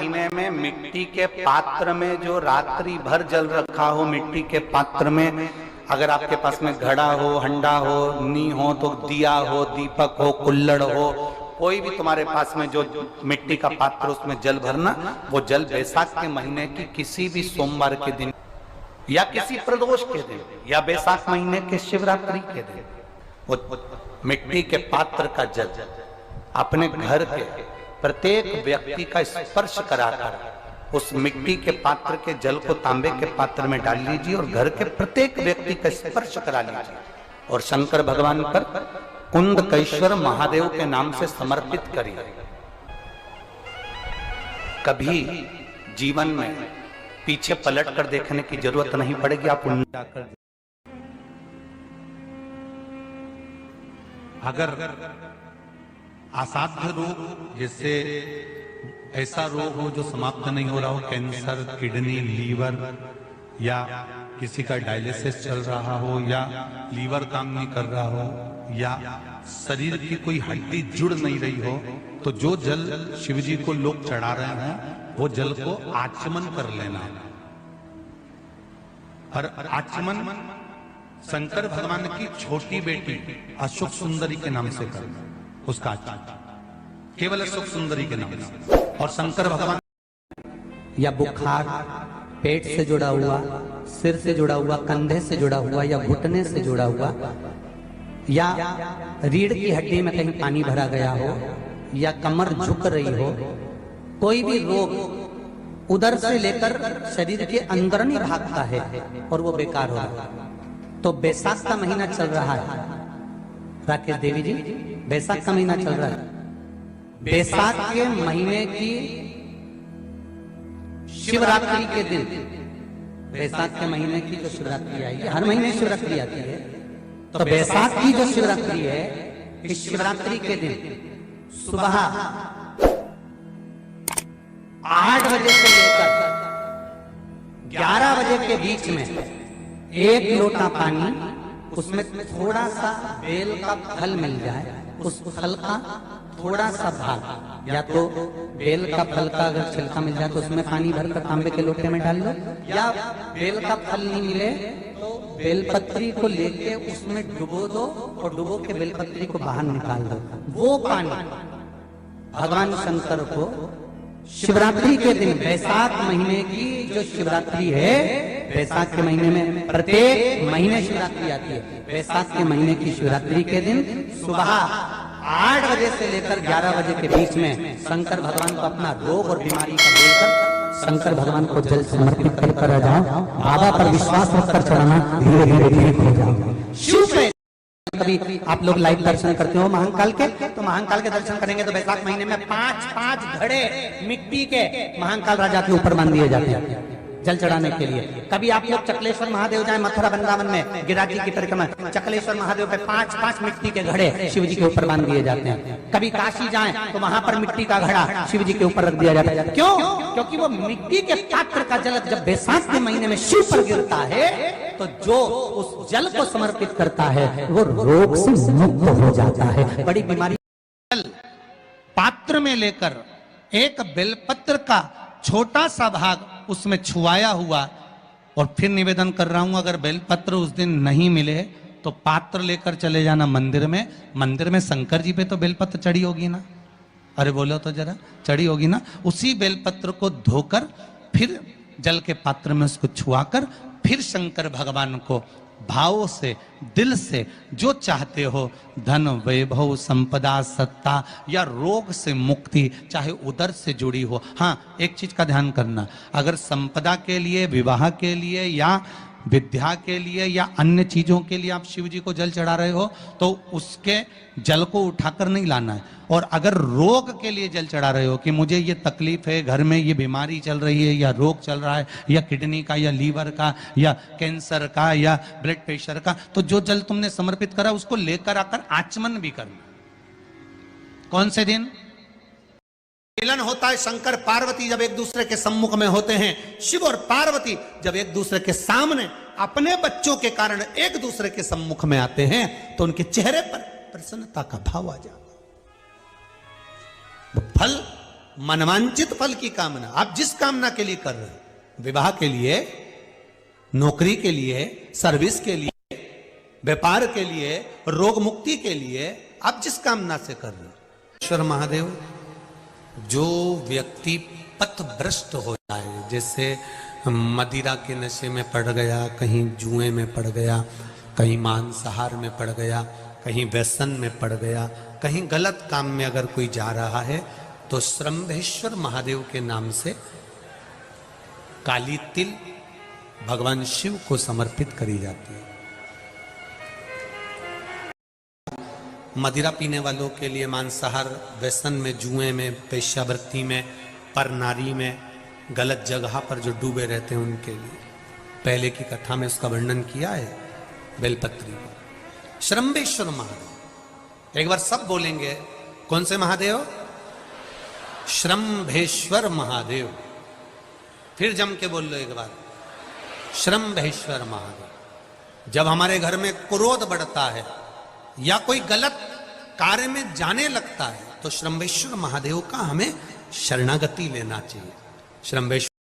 महीने में मिट्टी के पात्र में जो रात्रि भर जल रखा हो, मिट्टी के पात्र में, अगर आपके पास में घड़ा हो, हंडा हो, नी हो, तो दिया हो, दीपक हो, कुल्हड़ हो, कोई भी तुम्हारे पास में जो मिट्टी का पात्र उसमें जल भरना, वो जल बैसाख के महीने की किसी भी सोमवार के दिन या किसी प्रदोष के दिन या बैसाख महीने के शिवरात्रि के दिन वो मिट्टी के पात्र का जल अपने घर के प्रत्येक व्यक्ति का स्पर्श कराकर उस मिट्टी के पात्र के जल को तांबे के पात्र में डाल लीजिए और घर के प्रत्येक व्यक्ति का स्पर्श करा लीजिए और शंकर भगवान पर कुंडकेश्वर महादेव के नाम से समर्पित करिए। कभी जीवन में पीछे पलट कर देखने की जरूरत नहीं पड़ेगी। आप अगर असाध्य रोग, जैसे ऐसा रोग हो जो समाप्त नहीं हो रहा हो, कैंसर, किडनी, लीवर, या किसी का डायलिसिस चल रहा हो, या लीवर काम नहीं कर रहा हो, या शरीर की कोई हड्डी जुड़ नहीं रही हो, तो जो जल शिव जी को लोग चढ़ा रहे हैं वो जल को आचमन कर लेना। और आचमन शंकर भगवान की छोटी बेटी अशोक सुंदरी के नाम से करना, उसका आचमन केवल अशोक सुंदरी के नाम से। और शंकर भगवान या बुखार पेट से जुड़ा हुआ, सिर से जुड़ा हुआ, कंधे से जुड़ा हुआ, या घुटने से जुड़ा हुआ, या रीढ़ की हड्डी में कहीं पानी भरा गया हो, या कमर झुक रही हो, कोई भी रोग उधर से लेकर शरीर के अंदर नहीं भागता है और वो बेकार हो रहा है। तो बैसाख का महीना चल रहा है राकेश देवी जी, बैसाख का महीना चल रहा है। बैसाख के महीने की शिवरात्रि के दिन, बैसाख के महीने की जो शिवरात्रि आएगी, हर महीने शिवरात्रि आती है, तो बैसाख की जो शिवरात्रि है, इस शिवरात्रि के दिन सुबह 8 बजे से लेकर 11 बजे के बीच में 1 लोटा पानी, उसमें थोड़ा सा बेल का फल मिल जाए, उस फल का थोड़ा सा भाग, या तो बेल का फल का अगर छिलका मिल जाए तो उसमें पानी भरकर तांबे के लोटे में डाल लो, या बेल का फल नहीं मिले तो बेलपत्री को लेके उसमें डुबो दो और डुबो के बेलपत्री को बाहर निकाल दो। वो पानी भगवान शंकर को शिवरात्रि के दिन, बैसाख महीने की जो शिवरात्रि है, बैसाख के महीने में प्रत्येक महीने शिवरात्रि आती है, बैसाख के महीने की शिवरात्रि के दिन सुबह 8 बजे से लेकर 11 बजे के बीच में शंकर भगवान को अपना रोग और बीमारी का बोलकर शंकर भगवान को जल समर्पित कर आ जाओ। बाबा पर विश्वास रखकर चढ़ाना, धीरे धीरे ठीक हो जाओ। शिव कभी आप लोग लाइव दर्शन करते हो महाकाल के, तो महाकाल के दर्शन करेंगे तो बैसाख महीने में 5-5 घड़े मिट्टी के महाकाल राजा के ऊपर बांध दिए जाते हैं जल चढ़ाने के लिए। कभी आप लोग चकलेश्वर महादेव जाए मथुरा वृंदावन में, गिरिराज जी की परिक्रमा, चकलेश्वर महादेव पे 5-5 मिट्टी के घड़े शिव जी के ऊपर बांध दिए जाते हैं। कभी काशी जाएं तो वहां पर मिट्टी का घड़ा शिव जी के ऊपर रख दिया जाता है। क्यों? क्योंकि वो मिट्टी के पात्र का जल जब बैसाख के महीने में शिव पर गिरता है तो जो उस जल को समर्पित करता है वो रोग से मुक्त हो जाता है। बड़ी बीमारी पात्र में लेकर एक बेलपत्र का छोटा सा भाग उसमें छुआया हुआ, और फिर निवेदन कर रहा हूं, अगर बेलपत्र उस दिन नहीं मिले तो पात्र लेकर चले जाना मंदिर में। मंदिर में शंकर जी पे तो बेलपत्र चढ़ी होगी ना, अरे बोलो तो जरा, चढ़ी होगी ना। उसी बेलपत्र को धोकर फिर जल के पात्र में उसको छुआकर फिर शंकर भगवान को भाव से, दिल से जो चाहते हो, धन, वैभव, संपदा, सत्ता या रोग से मुक्ति, चाहे उदर से जुड़ी हो। हाँ, एक चीज का ध्यान करना, अगर संपदा के लिए, विवाह के लिए या विद्या के लिए या अन्य चीजों के लिए आप शिव जी को जल चढ़ा रहे हो तो उसके जल को उठाकर नहीं लाना है। और अगर रोग के लिए जल चढ़ा रहे हो कि मुझे ये तकलीफ है, घर में ये बीमारी चल रही है, या रोग चल रहा है, या किडनी का, या लीवर का, या कैंसर का, या ब्लड प्रेशर का, तो जो जल तुमने समर्पित करा उसको लेकर आकर आचमन भी करना। कौन से दिन मिलन होता है? शंकर पार्वती जब एक दूसरे के सम्मुख में होते हैं, शिव और पार्वती जब एक दूसरे के सामने अपने बच्चों के कारण एक दूसरे के सम्मुख में आते हैं तो उनके चेहरे पर प्रसन्नता का भाव आ जाता। फल मनवांचित फल की कामना, आप जिस कामना के लिए कर रहे हो, विवाह के लिए, नौकरी के लिए, सर्विस के लिए, व्यापार के लिए, रोग मुक्ति के लिए, आप जिस कामना से कर रहे हो, ईश्वर महादेव, जो व्यक्ति पथ भ्रष्ट हो जाए, जैसे मदिरा के नशे में पड़ गया, कहीं जुए में पड़ गया, कहीं मांसाहार में पड़ गया, कहीं व्यसन में पड़ गया, कहीं गलत काम में अगर कोई जा रहा है, तो श्रम्भेश्वर महादेव के नाम से काली तिल भगवान शिव को समर्पित करी जाती है। मदिरा पीने वालों के लिए, मांसाहार, व्यसन में, जुए में, वेश्यावृत्ति में, पर नारी में, गलत जगह पर जो डूबे रहते हैं उनके लिए पहले की कथा में उसका वर्णन किया है बेलपत्री को। श्रम्भेश्वर महादेव, एक बार सब बोलेंगे, कौन से महादेव? श्रम्भेश्वर महादेव। फिर जम के बोल लो एक बार, श्रम्भेश्वर महादेव। जब हमारे घर में क्रोध बढ़ता है या कोई गलत कार्य में जाने लगता है, तो श्रम्भेश्वर महादेव का हमें शरणागति लेना चाहिए। श्रम्भेश्वर